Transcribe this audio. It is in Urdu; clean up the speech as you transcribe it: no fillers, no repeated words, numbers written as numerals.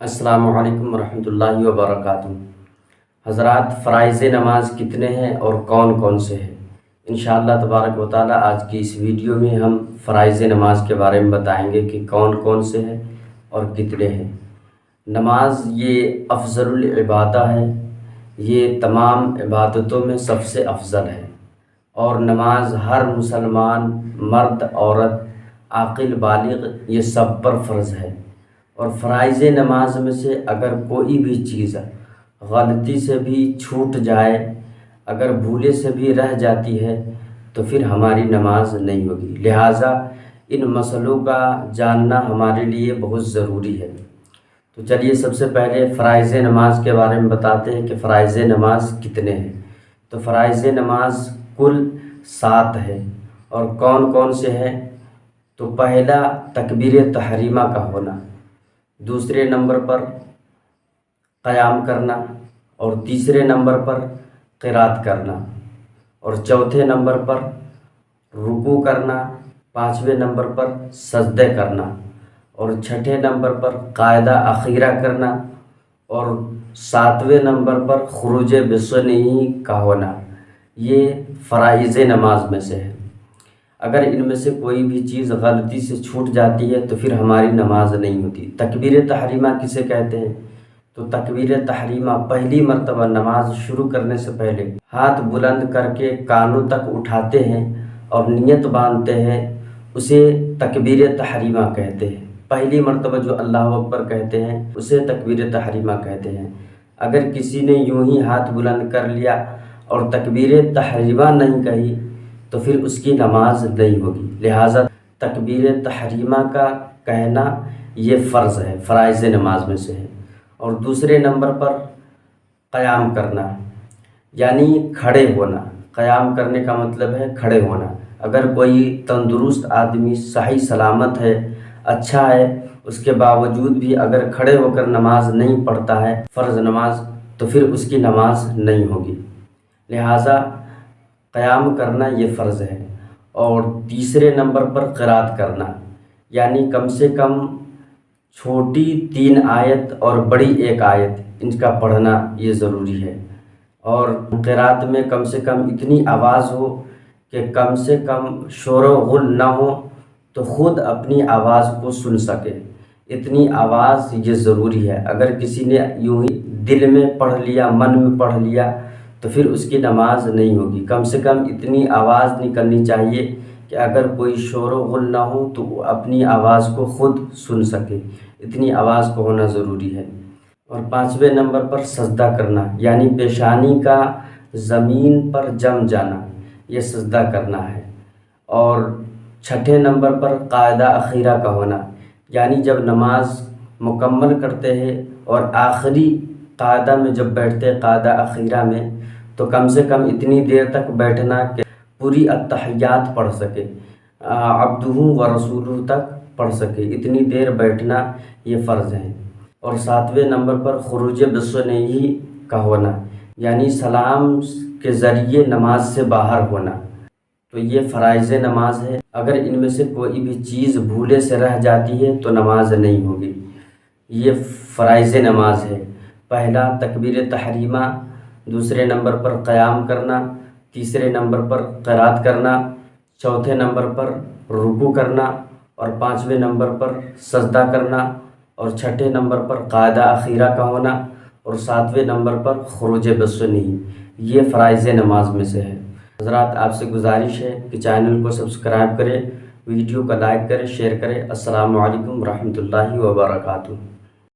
السلام علیکم ورحمۃ اللہ وبرکاتہ۔ حضرات، فرائض نماز کتنے ہیں اور کون کون سے ہیں؟ انشاءاللہ تبارک و تعالی آج کی اس ویڈیو میں ہم فرائض نماز کے بارے میں بتائیں گے کہ کون کون سے ہیں اور کتنے ہیں۔ نماز یہ افضل العبادہ ہے، یہ تمام عبادتوں میں سب سے افضل ہے، اور نماز ہر مسلمان مرد عورت عاقل بالغ یہ سب پر فرض ہے۔ اور فرائض نماز میں سے اگر کوئی بھی چیز غلطی سے بھی چھوٹ جائے، اگر بھولے سے بھی رہ جاتی ہے تو پھر ہماری نماز نہیں ہوگی۔ لہٰذا ان مسئلوں کا جاننا ہمارے لیے بہت ضروری ہے۔ تو چلیے سب سے پہلے فرائض نماز کے بارے میں بتاتے ہیں کہ فرائض نماز کتنے ہیں۔ تو فرائض نماز کل 7 ہے، اور کون کون سے ہیں؟ تو پہلا تکبیر تحریمہ کا ہونا، دوسرے نمبر پر قیام کرنا، اور تیسرے نمبر پر قرات کرنا، اور چوتھے نمبر پر رکوع کرنا، پانچویں نمبر پر سجدے کرنا، اور چھٹے نمبر پر قاعدہ اخیرہ کرنا، اور 7ویں نمبر پر خروج بسنی کا ہونا۔ یہ فرائض نماز میں سے ہے۔ اگر ان میں سے کوئی بھی چیز غلطی سے چھوٹ جاتی ہے تو پھر ہماری نماز نہیں ہوتی۔ تکبیر تحریمہ کسے کہتے ہیں؟ تو تکبیر تحریمہ پہلی مرتبہ نماز شروع کرنے سے پہلے ہاتھ بلند کر کے کانوں تک اٹھاتے ہیں اور نیت باندھتے ہیں، اسے تکبیر تحریمہ کہتے ہیں۔ پہلی مرتبہ جو اللہ اکبر کہتے ہیں اسے تکبیر تحریمہ کہتے ہیں۔ اگر کسی نے یوں ہی ہاتھ بلند کر لیا اور تکبیر تحریمہ نہیں کہی تو پھر اس کی نماز نہیں ہوگی۔ لہٰذا تکبیر تحریمہ کا کہنا یہ فرض ہے، فرائض نماز میں سے ہے۔ اور دوسرے نمبر پر قیام کرنا، یعنی کھڑے ہونا۔ قیام کرنے کا مطلب ہے کھڑے ہونا۔ اگر کوئی تندرست آدمی صحیح سلامت ہے، اچھا ہے، اس کے باوجود بھی اگر کھڑے ہو کر نماز نہیں پڑھتا ہے فرض نماز تو پھر اس کی نماز نہیں ہوگی۔ لہٰذا قیام کرنا یہ فرض ہے۔ اور تیسرے نمبر پر قرات کرنا، یعنی کم سے کم چھوٹی 3 آیت اور بڑی 1 آیت ان کا پڑھنا یہ ضروری ہے۔ اور قرات میں کم سے کم اتنی آواز ہو کہ کم سے کم شور و غل نہ ہو تو خود اپنی آواز کو سن سکے، اتنی آواز یہ ضروری ہے۔ اگر کسی نے یوں ہی دل میں پڑھ لیا، من میں پڑھ لیا تو پھر اس کی نماز نہیں ہوگی۔ کم سے کم اتنی آواز نکلنی چاہیے کہ اگر کوئی شور و غل نہ ہو تو وہ اپنی آواز کو خود سن سکے، اتنی آواز کو ہونا ضروری ہے۔ اور 5ویں نمبر پر سجدہ کرنا، یعنی پیشانی کا زمین پر جم جانا، یہ سجدہ کرنا ہے۔ اور 6 نمبر پر قاعدہ اخیرہ کا ہونا، یعنی جب نماز مکمل کرتے ہیں اور آخری قاعدہ میں جب بیٹھتے قاعدہ اخیرہ میں تو کم سے کم اتنی دیر تک بیٹھنا کہ پوری التحیات پڑھ سکے، عبدہ و رسولہ تک پڑھ سکے، اتنی دیر بیٹھنا یہ فرض ہے۔ اور 7ویں نمبر پر خروج بسنی کا ہونا، یعنی سلام کے ذریعے نماز سے باہر ہونا۔ تو یہ فرائض نماز ہے۔ اگر ان میں سے کوئی بھی چیز بھولے سے رہ جاتی ہے تو نماز نہیں ہوگی۔ یہ فرائض نماز ہے۔ پہلا تکبیر تحریمہ، دوسرے نمبر پر قیام کرنا، تیسرے نمبر پر قرات کرنا، چوتھے نمبر پر رکوع کرنا، اور 5ویں نمبر پر سجدہ کرنا، اور 6 نمبر پر قاعدہ اخیرہ کا ہونا، اور 7ویں نمبر پر خروج بسنی۔ یہ فرائض نماز میں سے ہے۔ حضرات، آپ سے گزارش ہے کہ چینل کو سبسکرائب کریں، ویڈیو کو لائک کریں، شیئر کریں۔ السلام علیکم ورحمۃ اللہ وبرکاتہ۔